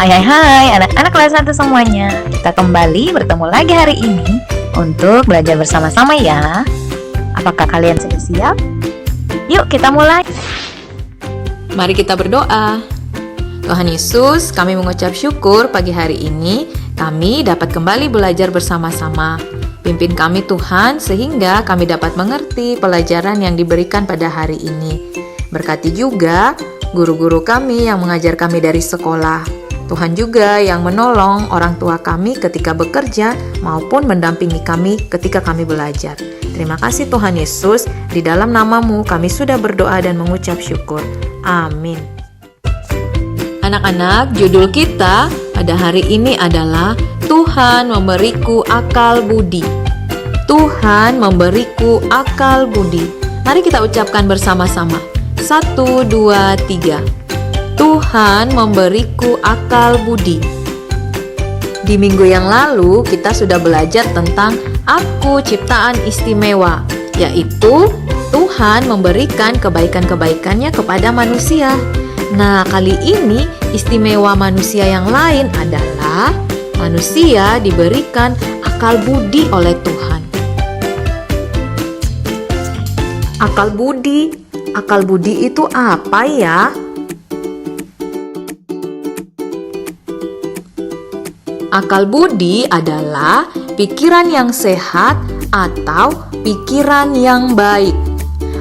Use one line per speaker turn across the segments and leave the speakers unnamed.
Hai anak-anak kelas 1 semuanya. Kita kembali bertemu lagi hari ini untuk belajar bersama-sama ya. Apakah kalian sudah siap? Yuk kita mulai.
Mari kita berdoa. Tuhan Yesus, kami mengucap syukur pagi hari ini kami dapat kembali belajar bersama-sama. Pimpin kami Tuhan sehingga kami dapat mengerti pelajaran yang diberikan pada hari ini. Berkati juga guru-guru kami yang mengajar kami dari sekolah. Tuhan juga yang menolong orang tua kami ketika bekerja maupun mendampingi kami ketika kami belajar. Terima kasih Tuhan Yesus, di dalam nama-Mu kami sudah berdoa dan mengucap syukur. Amin. Anak-anak, judul kita pada hari ini adalah Tuhan memberiku akal budi. Tuhan memberiku akal budi. Mari kita ucapkan bersama-sama. 1, 2, 3. Tuhan memberiku akal budi. Di minggu yang lalu kita sudah belajar tentang aku ciptaan istimewa, yaitu Tuhan memberikan kebaikan-kebaikannya kepada manusia. Nah, kali ini istimewa manusia yang lain adalah manusia diberikan akal budi oleh Tuhan. Akal budi itu apa ya? Akal budi adalah pikiran yang sehat atau pikiran yang baik.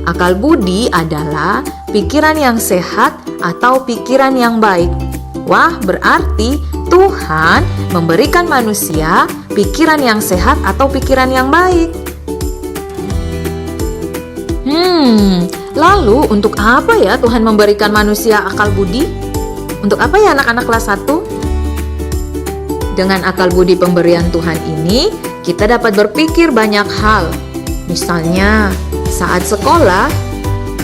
Akal budi adalah pikiran yang sehat atau pikiran yang baik. Wah, berarti Tuhan memberikan manusia pikiran yang sehat atau pikiran yang baik. Lalu untuk apa ya Tuhan memberikan manusia akal budi? Untuk apa ya anak-anak kelas 1? Dengan akal budi pemberian Tuhan ini, kita dapat berpikir banyak hal. Misalnya, saat sekolah,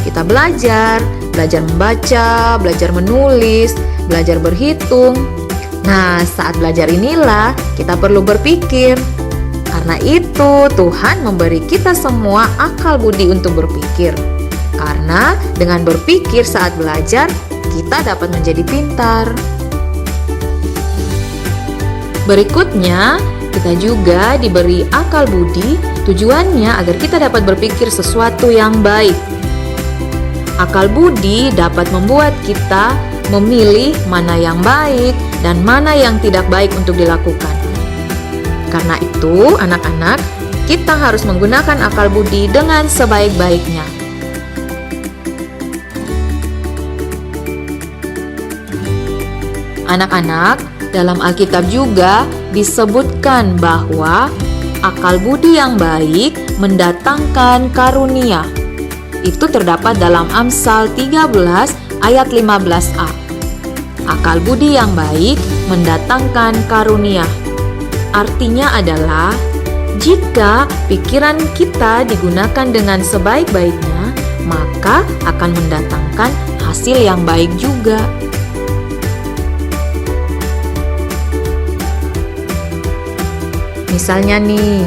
kita belajar membaca, belajar menulis, belajar berhitung. Nah, saat belajar inilah kita perlu berpikir. Karena itu, Tuhan memberi kita semua akal budi untuk berpikir. Karena dengan berpikir saat belajar, kita dapat menjadi pintar. Berikutnya, kita juga diberi akal budi, tujuannya agar kita dapat berpikir sesuatu yang baik. Akal budi dapat membuat kita memilih mana yang baik dan mana yang tidak baik untuk dilakukan. Karena itu, anak-anak, kita harus menggunakan akal budi dengan sebaik-baiknya. Anak-anak, dalam Alkitab juga disebutkan bahwa akal budi yang baik mendatangkan karunia. Itu terdapat dalam Amsal 13 ayat 15a. Akal budi yang baik mendatangkan karunia. Artinya adalah jika pikiran kita digunakan dengan sebaik-baiknya, maka akan mendatangkan hasil yang baik juga. Misalnya nih,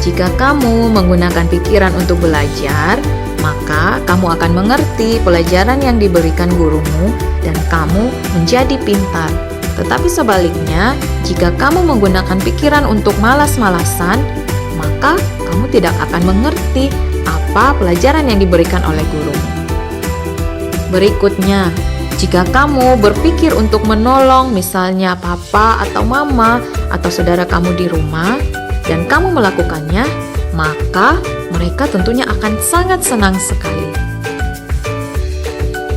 jika kamu menggunakan pikiran untuk belajar, maka kamu akan mengerti pelajaran yang diberikan gurumu dan kamu menjadi pintar. Tetapi sebaliknya, jika kamu menggunakan pikiran untuk malas-malasan, maka kamu tidak akan mengerti apa pelajaran yang diberikan oleh gurumu. Berikutnya, jika kamu berpikir untuk menolong misalnya papa atau mama atau saudara kamu di rumah dan kamu melakukannya, maka mereka tentunya akan sangat senang sekali.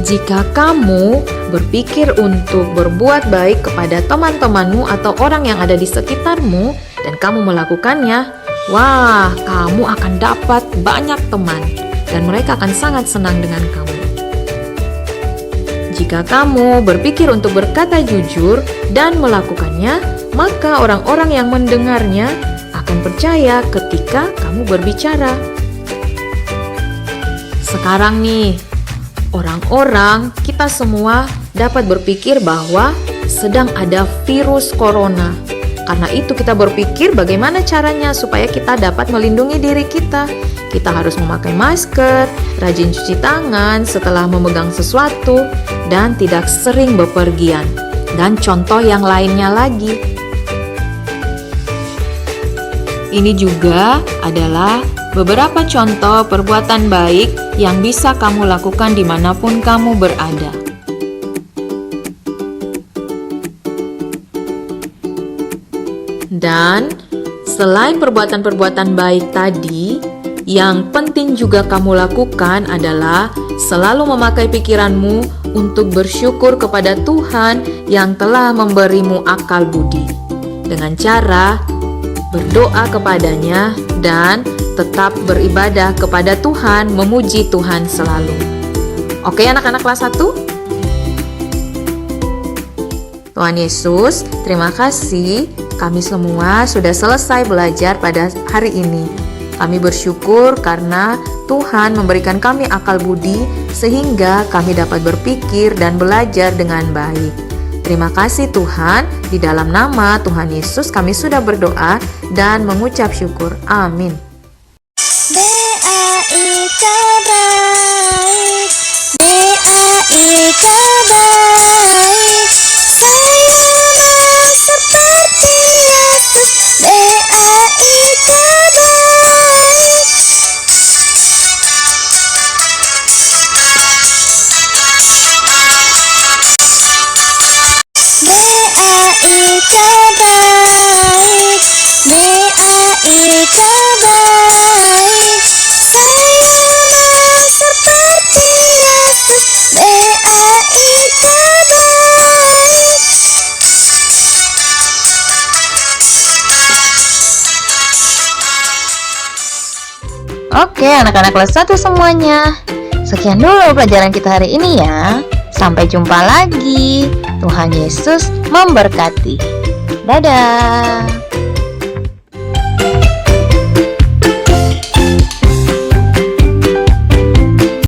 Jika kamu berpikir untuk berbuat baik kepada teman-temanmu atau orang yang ada di sekitarmu dan kamu melakukannya, wah, kamu akan dapat banyak teman dan mereka akan sangat senang dengan kamu. Jika kamu berpikir untuk berkata jujur dan melakukannya, maka orang-orang yang mendengarnya akan percaya ketika kamu berbicara. Sekarang nih, orang-orang kita semua dapat berpikir bahwa sedang ada virus corona. Karena itu kita berpikir bagaimana caranya supaya kita dapat melindungi diri kita. Kita harus memakai masker, rajin cuci tangan setelah memegang sesuatu, dan tidak sering bepergian. dan contoh yang lainnya lagi. Ini juga adalah beberapa contoh perbuatan baik yang bisa kamu lakukan dimanapun kamu berada. Dan selain perbuatan-perbuatan baik tadi, yang penting juga kamu lakukan adalah selalu memakai pikiranmu untuk bersyukur kepada Tuhan yang telah memberimu akal budi, dengan cara berdoa kepadanya dan tetap beribadah kepada Tuhan, memuji Tuhan selalu. Oke anak-anak kelas 1? Tuhan Yesus, terima kasih kami semua sudah selesai belajar pada hari ini. Kami bersyukur karena Tuhan memberikan kami akal budi sehingga kami dapat berpikir dan belajar dengan baik. Terima kasih Tuhan, di dalam nama Tuhan Yesus kami sudah berdoa dan mengucap syukur. Amin.
D-A-I-K baik, D-A-I-K baik, saya mau seperti Yesus, D-A-I-K baik. D-A-I-K baik, D-A-I-K baik, saya mau seperti Yesus, D-A-I-K baik.
Oke, anak-anak kelas 1 semuanya. Sekian dulu pelajaran kita hari ini ya. Sampai jumpa lagi. Tuhan Yesus memberkati. Dadah.